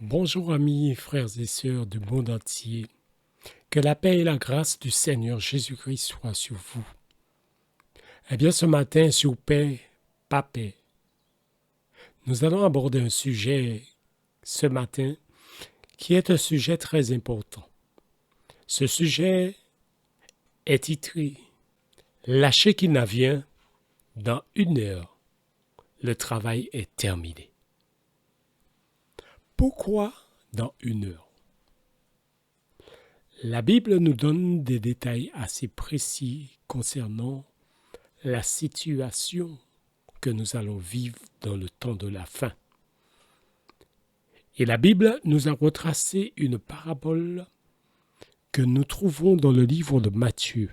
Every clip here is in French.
Bonjour amis, frères et sœurs du monde entier. Que la paix et la grâce du Seigneur Jésus-Christ soient sur vous. Eh bien, ce matin, sur paix, pas paix, nous allons aborder un sujet ce matin qui est un sujet très important. Ce sujet est titré La Shekinah vient dans 1 heure. Le travail est terminé. Pourquoi dans 1 heure? La Bible nous donne des détails assez précis concernant la situation que nous allons vivre dans le temps de la fin. Et la Bible nous a retracé une parabole que nous trouvons dans le livre de Matthieu.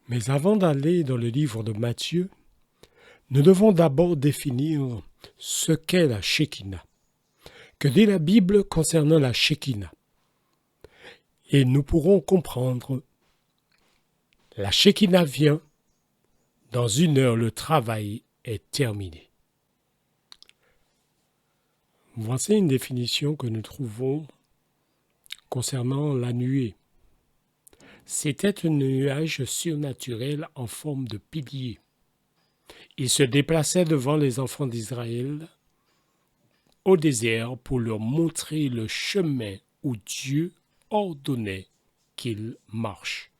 Mais avant d'aller dans le livre de Matthieu, nous devons d'abord définir ce qu'est la Shekinah. Que dit la Bible concernant la Shekinah? Et nous pourrons comprendre. La Shekinah vient, dans 1 heure le travail est terminé. Voici une définition que nous trouvons concernant la nuée. C'était un nuage surnaturel en forme de pilier. Il se déplaçait devant les enfants d'Israël au désert pour leur montrer le chemin où Dieu ordonnait qu'ils marchent.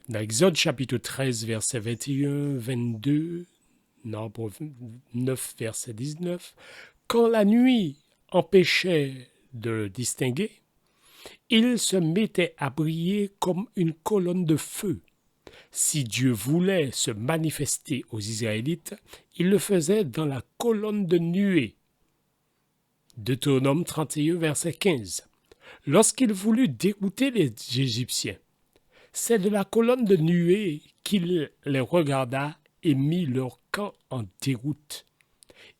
Dans Exode chapitre 13, verset 21, 22, Nombre 9, verset 19, quand la nuit empêchait de le distinguer, il se mettait à briller comme une colonne de feu. Si Dieu voulait se manifester aux Israélites, il le faisait dans la colonne de nuée. Deutéronome 31, verset 15. Lorsqu'il voulut dérouter les Égyptiens, c'est de la colonne de nuée qu'il les regarda et mit leur camp en déroute.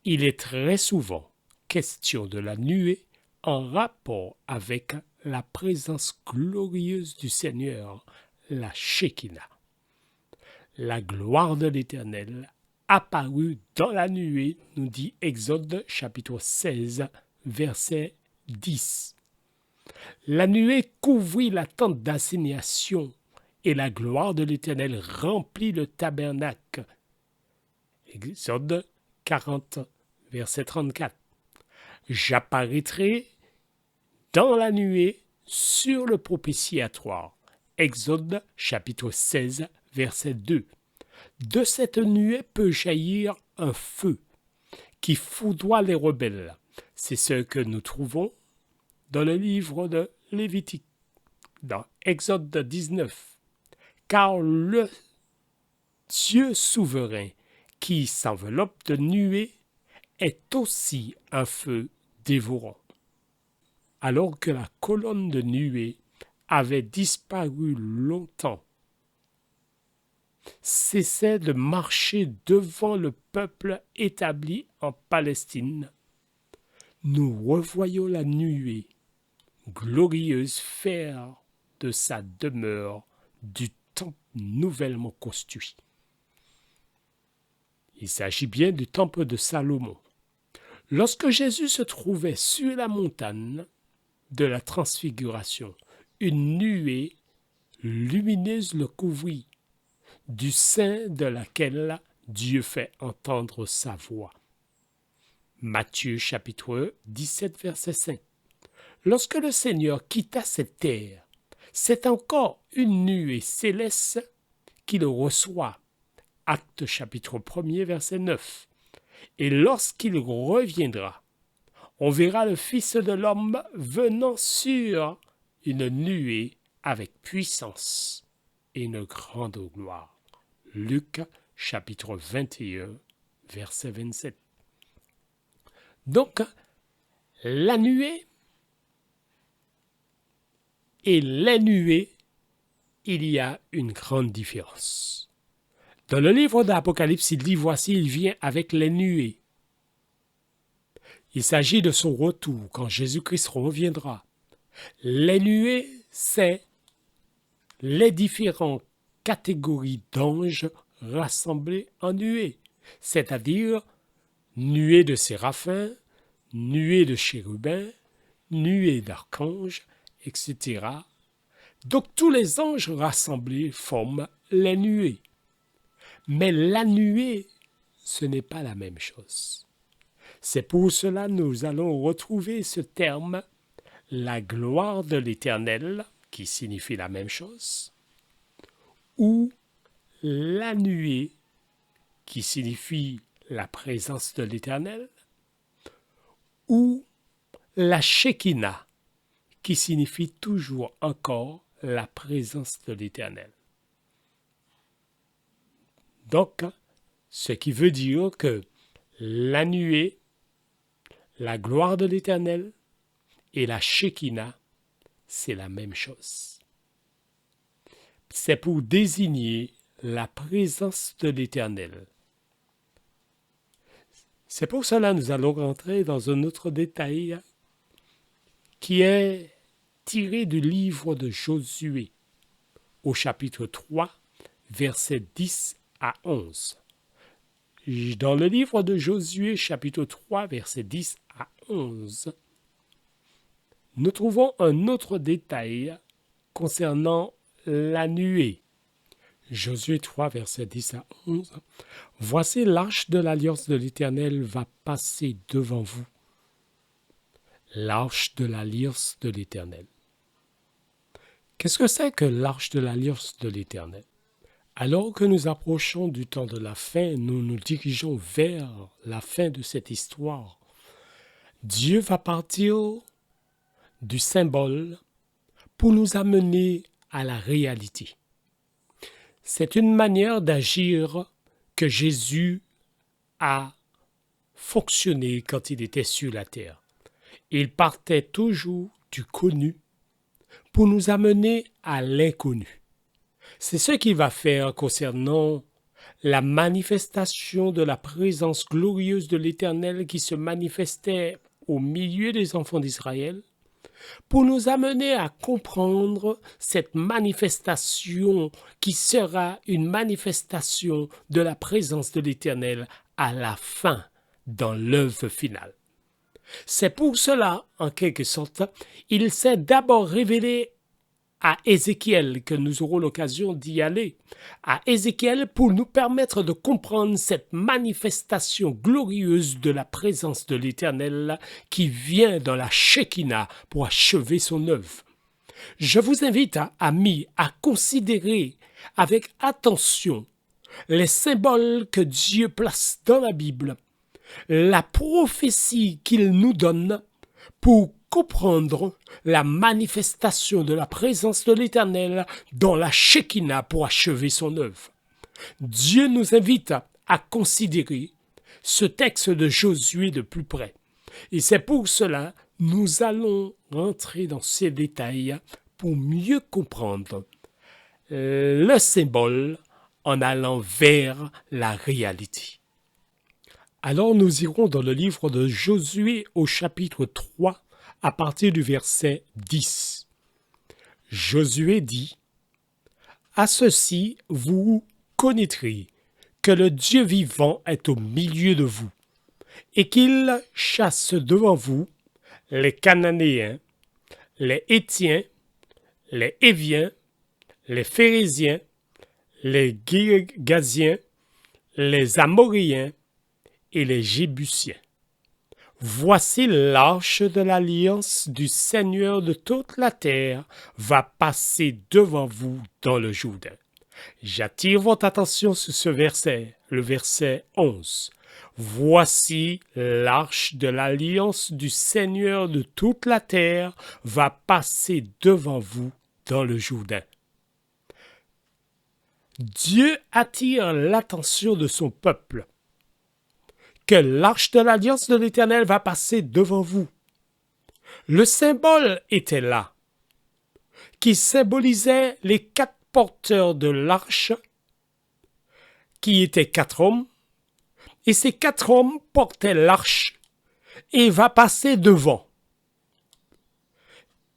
Il est très souvent question de la nuée en rapport avec la présence glorieuse du Seigneur, la Shekinah. La gloire de l'Éternel apparut dans la nuée, nous dit Exode chapitre 16, verset 10. La nuée couvrit la tente d'assignation et la gloire de l'Éternel remplit le tabernacle. Exode 40, verset 34. J'apparaîtrai dans la nuée sur le propitiatoire. Exode chapitre 16, verset 2. De cette nuée peut jaillir un feu qui foudroie les rebelles. C'est ce que nous trouvons dans le livre de Lévitique, dans Exode 19. Car le Dieu souverain qui s'enveloppe de nuée est aussi un feu dévorant. Alors que la colonne de nuée avait disparu longtemps, cessait de marcher devant le peuple établi en Palestine, nous revoyons la nuée glorieuse faire de sa demeure du temple nouvellement construit. Il s'agit bien du temple de Salomon. Lorsque Jésus se trouvait sur la montagne de la transfiguration, une nuée lumineuse le couvrit, du sein de laquelle Dieu fait entendre sa voix. Matthieu chapitre 17, verset 5. Lorsque le Seigneur quitta cette terre, c'est encore une nuée céleste qui le reçoit. Actes chapitre 1er, verset 9. Et lorsqu'il reviendra, on verra le Fils de l'homme venant sur une nuée avec puissance et une grande gloire. Luc chapitre 21, verset 27. Donc, la nuée et les nuées, il y a une grande différence. Dans le livre d'Apocalypse, il dit, voici, il vient avec les nuées. Il s'agit de son retour, quand Jésus-Christ reviendra. Les nuées, c'est les différentes catégories d'anges rassemblés en nuées, c'est-à-dire nuées de séraphins, nuée de chérubins, nuée d'archanges, etc. Donc tous les anges rassemblés forment les nuées. Mais la nuée, ce n'est pas la même chose. C'est pour cela que nous allons retrouver ce terme, la gloire de l'Éternel, qui signifie la même chose, ou la nuée, qui signifie la présence de l'Éternel, ou la Shekinah, qui signifie toujours encore la présence de l'Éternel. Donc, ce qui veut dire que la nuée, la gloire de l'Éternel et la Shekinah, c'est la même chose. C'est pour désigner la présence de l'Éternel. C'est pour cela que nous allons rentrer dans un autre détail qui est tiré du livre de Josué, au chapitre 3, versets 10 à 11. Dans le livre de Josué, chapitre 3, versets 10 à 11, nous trouvons un autre détail concernant la nuée. Josué 3, versets 10 à 11. « Voici l'arche de l'alliance de l'Éternel va passer devant vous. » L'arche de l'alliance de l'Éternel. Qu'est-ce que c'est que l'arche de l'alliance de l'Éternel? Alors que nous approchons du temps de la fin, nous nous dirigeons vers la fin de cette histoire. Dieu va partir du symbole pour nous amener à la réalité. C'est une manière d'agir que Jésus a fonctionné quand il était sur la terre. Il partait toujours du connu pour nous amener à l'inconnu. C'est ce qu'il va faire concernant la manifestation de la présence glorieuse de l'Éternel qui se manifestait au milieu des enfants d'Israël, pour nous amener à comprendre cette manifestation qui sera une manifestation de la présence de l'Éternel à la fin, dans l'œuvre finale. C'est pour cela, en quelque sorte, il s'est d'abord révélé à Ézéchiel, que nous aurons l'occasion d'y aller, à Ézéchiel pour nous permettre de comprendre cette manifestation glorieuse de la présence de l'Éternel qui vient dans la Shekinah pour achever son œuvre. Je vous invite, amis, à considérer avec attention les symboles que Dieu place dans la Bible, la prophétie qu'il nous donne pour comprendre la manifestation de la présence de l'Éternel dans la Shekinah pour achever son œuvre. Dieu nous invite à considérer ce texte de Josué de plus près. Et c'est pour cela que nous allons rentrer dans ces détails pour mieux comprendre le symbole en allant vers la réalité. Alors nous irons dans le livre de Josué au chapitre 3 à partir du verset 10. Josué dit : « À ceci vous connaîtrez que le Dieu vivant est au milieu de vous, et qu'il chasse devant vous les Cananéens, les Hétiens, les Héviens, les Phéréziens, les Girgasiens, les Amoréens et les Jébusiens. Voici l'arche de l'alliance du Seigneur de toute la terre va passer devant vous dans le Jourdain. » J'attire votre attention sur ce verset, le verset 11. Voici l'arche de l'alliance du Seigneur de toute la terre va passer devant vous dans le Jourdain. Dieu attire l'attention de son peuple, que l'arche de l'alliance de l'Éternel va passer devant vous. Le symbole était là, qui symbolisait les 4 porteurs de l'arche, qui étaient 4 hommes, et ces 4 hommes portaient l'arche et va passer devant.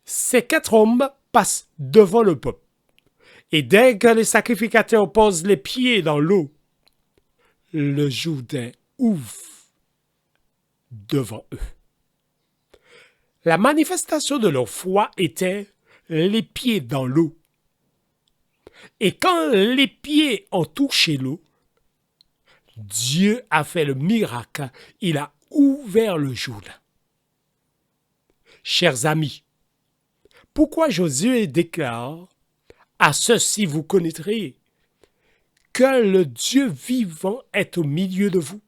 Ces 4 hommes passent devant le peuple. Et dès que les sacrificateurs posent les pieds dans l'eau, le Jourdain ouvre devant eux. La manifestation de leur foi était les pieds dans l'eau. Et quand les pieds ont touché l'eau, Dieu a fait le miracle. Il a ouvert le Jourdain. Chers amis, pourquoi Josué déclare « À ceci vous connaîtrez que le Dieu vivant est au milieu de vous »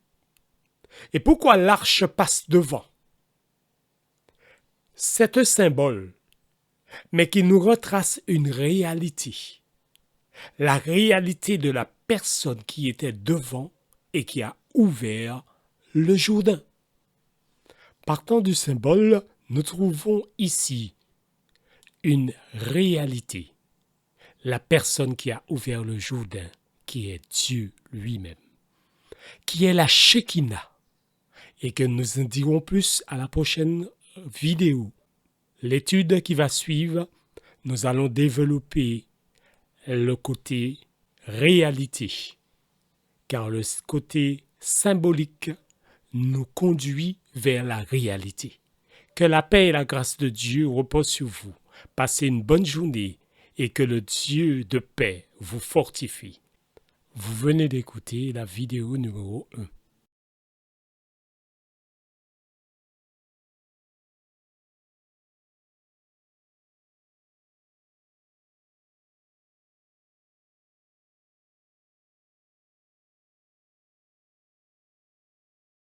et pourquoi l'arche passe devant? C'est un symbole, mais qui nous retrace une réalité. La réalité de la personne qui était devant et qui a ouvert le Jourdain. Partant du symbole, nous trouvons ici une réalité. La personne qui a ouvert le Jourdain, qui est Dieu lui-même, qui est la Shekinah, et que nous en dirons plus à la prochaine vidéo. L'étude qui va suivre, nous allons développer le côté réalité, car le côté symbolique nous conduit vers la réalité. Que la paix et la grâce de Dieu reposent sur vous. Passez une bonne journée et que le Dieu de paix vous fortifie. Vous venez d'écouter la vidéo numéro 1.